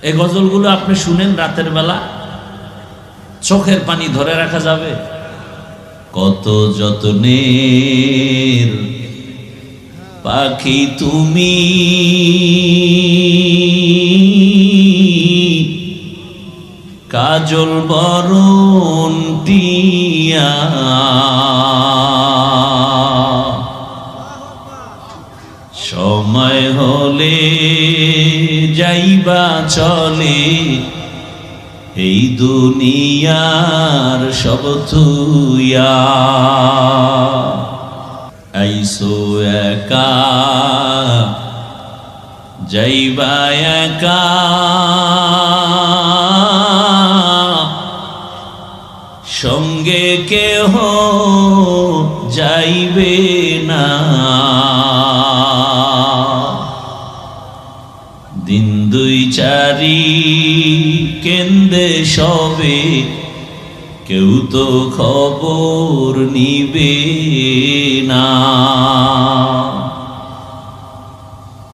এই গজলগুলো আপনি শুনেন রাতের বেলা, চোখের পানি ধরে রাখা যাবে। কত যত্নের পাখি তুমি, কাজল বরণ টিয়া, সময় হলে যাইবা চলে, এই দুনিয়ার সব থুইয়া। আইসো একা যাইবা একা, সঙ্গে কেহ যাইবে না। দিন দুই চারি কেন্দে সবে, কেউ তো খবর নিবে না।